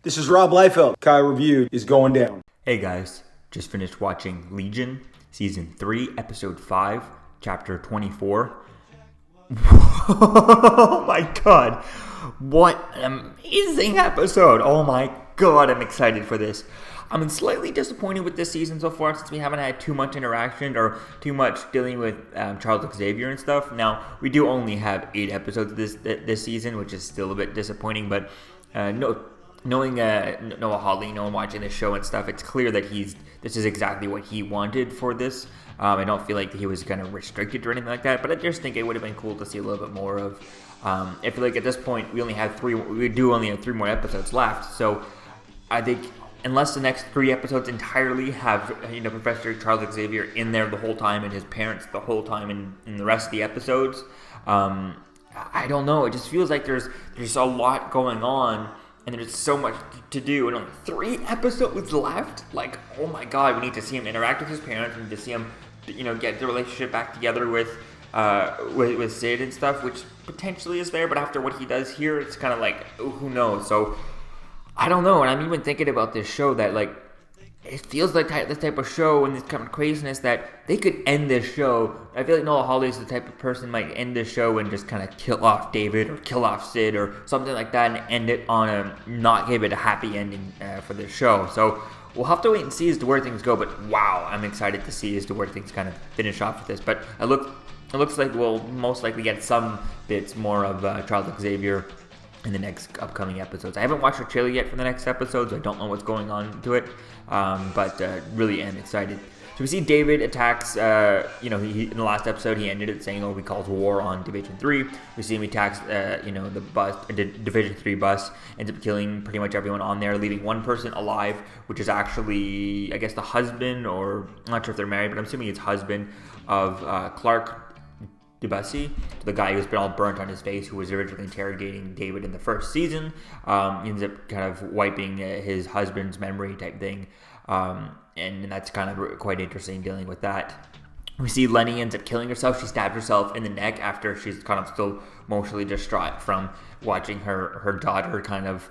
This is Rob Liefeld. Kai Review is going down. Hey guys, just finished watching Legion, Season 3, Episode 5, Chapter 24. Oh my god, what an amazing episode. Oh my god, I'm excited for this. I'm slightly disappointed with this season so far since we haven't had too much interaction or too much dealing with Charles Xavier and stuff. Now, we do only have 8 episodes this season, which is still a bit disappointing, but knowing Noah Hawley, watching this show and stuff, it's clear that this is exactly what he wanted for this. I don't feel like he was kind of restricted or anything like that, but I just think it would have been cool to see a little bit more of. I feel like at this point we only have 3 more episodes left, so I think unless the next 3 episodes entirely have Professor Charles Xavier in there the whole time and his parents the whole time in the rest of the episodes, I don't know. It just feels like there's a lot going on. And there's so much to do, and only 3 episodes left. Like, oh my god, we need to see him interact with his parents, and to see him, get the relationship back together with Sid and stuff, which potentially is there. But after what he does here, it's kind of like, who knows? So I don't know. And I'm even thinking about this show that it feels like this type of show and this kind of craziness that they could end this show. I feel like Noah Hawley is the type of person might end this show and just kind of kill off David or kill off Sid or something like that and end it on not give it a happy ending for this show. So we'll have to wait and see as to where things go. But wow, I'm excited to see as to where things kind of finish off with this. But it looks like we'll most likely get some bits more of Charles Xavier in the next upcoming episodes. I haven't watched the trailer yet for the next episodes. I don't know what's going on to it, but really am excited. So we see David attacks, he in the last episode, he ended it saying, he calls war on Division 3. We see him attacks, the bus, Division 3 bus, ends up killing pretty much everyone on there, leaving one person alive, which is actually, I guess, the husband, or I'm not sure if they're married, but I'm assuming it's husband of Clark Debussy, the guy who's been all burnt on his face, who was originally interrogating David in the first season. He ends up kind of wiping his husband's memory type thing, and that's kind of quite interesting dealing with that. We see Lenny ends up killing herself. She stabbed herself in the neck after she's kind of still emotionally distraught from watching her daughter kind of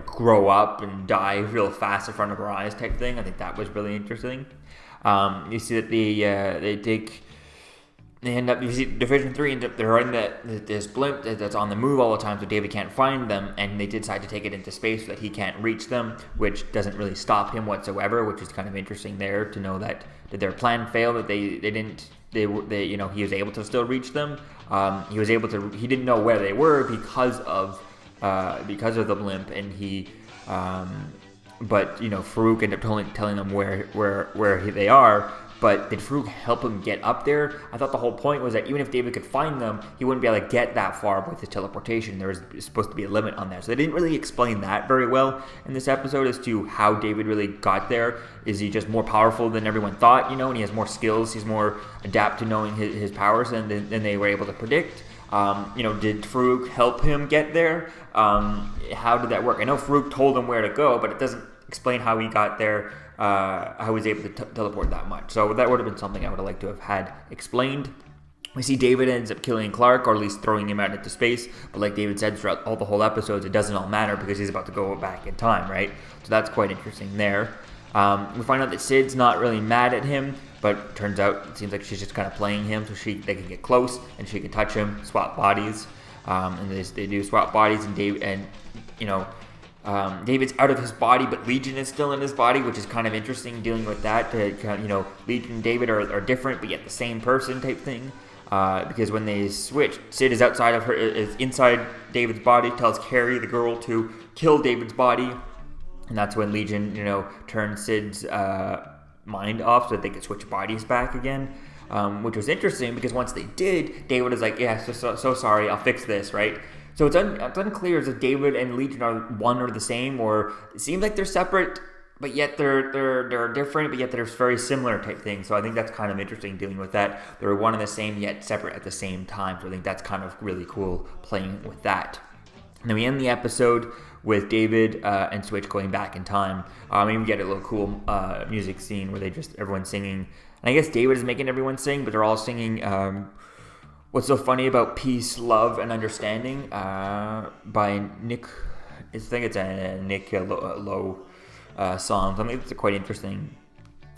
grow up and die real fast in front of her eyes type thing. I think that was really interesting. You see that you see Division 3 they're in this blimp that's on the move all the time, so David can't find them, and they decide to take it into space so that he can't reach them, which doesn't really stop him whatsoever, which is kind of interesting there to know that did their plan fail, that he was able to still reach them. He didn't know where they were because of the blimp, and but Farouk ended up telling them where they are. But did Farouk help him get up there? I thought the whole point was that even if David could find them, he wouldn't be able to get that far with his teleportation. There was supposed to be a limit on that. So they didn't really explain that very well in this episode as to how David really got there. Is he just more powerful than everyone thought, and he has more skills, he's more adept to knowing his powers than they were able to predict? Did Farouk help him get there? How did that work? I know Farouk told him where to go, but it doesn't explain how he got there, how he was able to teleport that much. So that would have been something I would have liked to have had explained. We see David ends up killing Clark, or at least throwing him out into space. But like David said throughout all the whole episodes, it doesn't all matter because he's about to go back in time, right? So that's quite interesting there. We find out that Sid's not really mad at him, but turns out it seems like she's just kind of playing him so they can get close and she can touch him, swap bodies. And they do swap bodies, and David's out of his body, but Legion is still in his body, which is kind of interesting dealing with that. Legion and David are different, but yet the same person type thing. Because when they switch, Sid is inside David's body, tells Carrie, the girl, to kill David's body. And that's when Legion, turns Sid's mind off so that they could switch bodies back again. Which was interesting because once they did, David is like, yeah, so sorry, I'll fix this, right? So it's unclear as if David and Legion are one or the same, or it seems like they're separate, but yet they're different, but yet they're very similar type thing. So I think that's kind of interesting dealing with that. They're one and the same, yet separate at the same time. So I think that's kind of really cool playing with that. And then we end the episode with David and Switch going back in time. We get a little cool music scene where everyone's singing. And I guess David is making everyone sing, but they're all singing What's So Funny About Peace, Love, and Understanding by Nick think it's a Nick Lowe song. So I think it's quite interesting.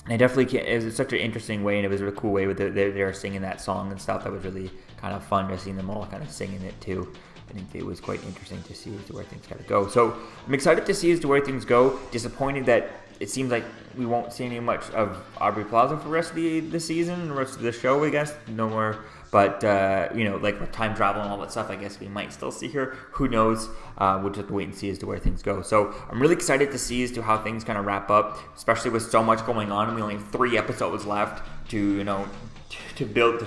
And I definitely can't, it was such an interesting way, and it was a really cool way with they were singing that song and stuff. That was really kind of fun to see them all kind of singing it too. I think it was quite interesting to see as to where things got to go. So I'm excited to see as to where things go. Disappointed that it seems like we won't see any much of Aubrey Plaza for the rest of the season, the rest of the show, I guess. No more. But, like with time travel and all that stuff, I guess we might still see her. Who knows? We'll just wait and see as to where things go. So I'm really excited to see as to how things kind of wrap up, especially with so much going on. We only have 3 episodes left to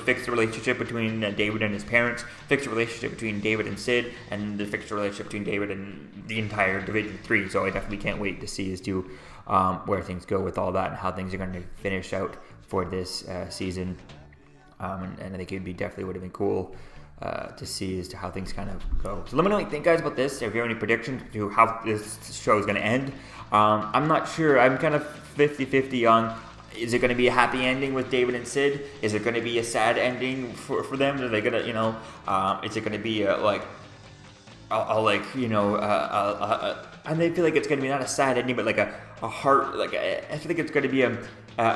fix the relationship between David and his parents, fix the relationship between David and Sid, and fix the relationship between David and the entire Division 3. So I definitely can't wait to see as to where things go with all that and how things are going to finish out for this season. And I think definitely would have been cool to see as to how things kind of go. So let me know what you think, guys, about this. If you have any predictions to how this show is going to end. I'm not sure. I'm kind of 50-50 on, is it going to be a happy ending with David and Sid? Is it going to be a sad ending for them? Are they going to, is it going to be and they feel like it's going to be not a sad ending, but like a heart, I feel like it's going to be a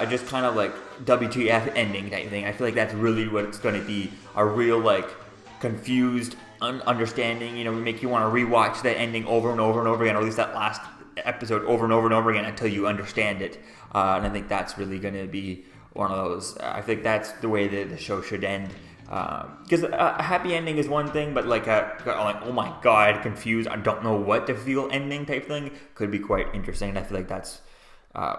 just kind of like WTF ending type thing. I feel like that's really what it's going to be, a real like confused understanding, make you want to rewatch that ending over and over and over again, or at least that last episode over and over and over again until you understand it. And I think that's really going to be one of those, I think that's the way that the show should end. Because a happy ending is one thing, but like oh my god, confused, I don't know what to feel ending type thing could be quite interesting. And I feel like that's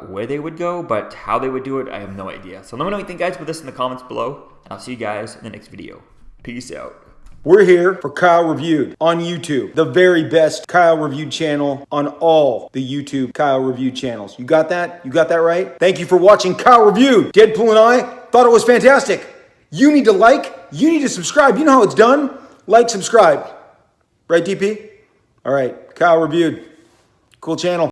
where they would go, but how they would do it, I have no idea. So let me know what you think, guys, about this in the comments below, and I'll see you guys in the next video. Peace out. We're here for Kyle Reviewed on YouTube, the very best Kyle Reviewed channel on all the YouTube Kyle Reviewed channels. You got that? You got that right? Thank you for watching Kyle Reviewed. Deadpool and I thought it was fantastic. You need to like, you need to subscribe. You know how it's done. Like, subscribe. Right, DP? All right, Kyle Reviewed. Cool channel.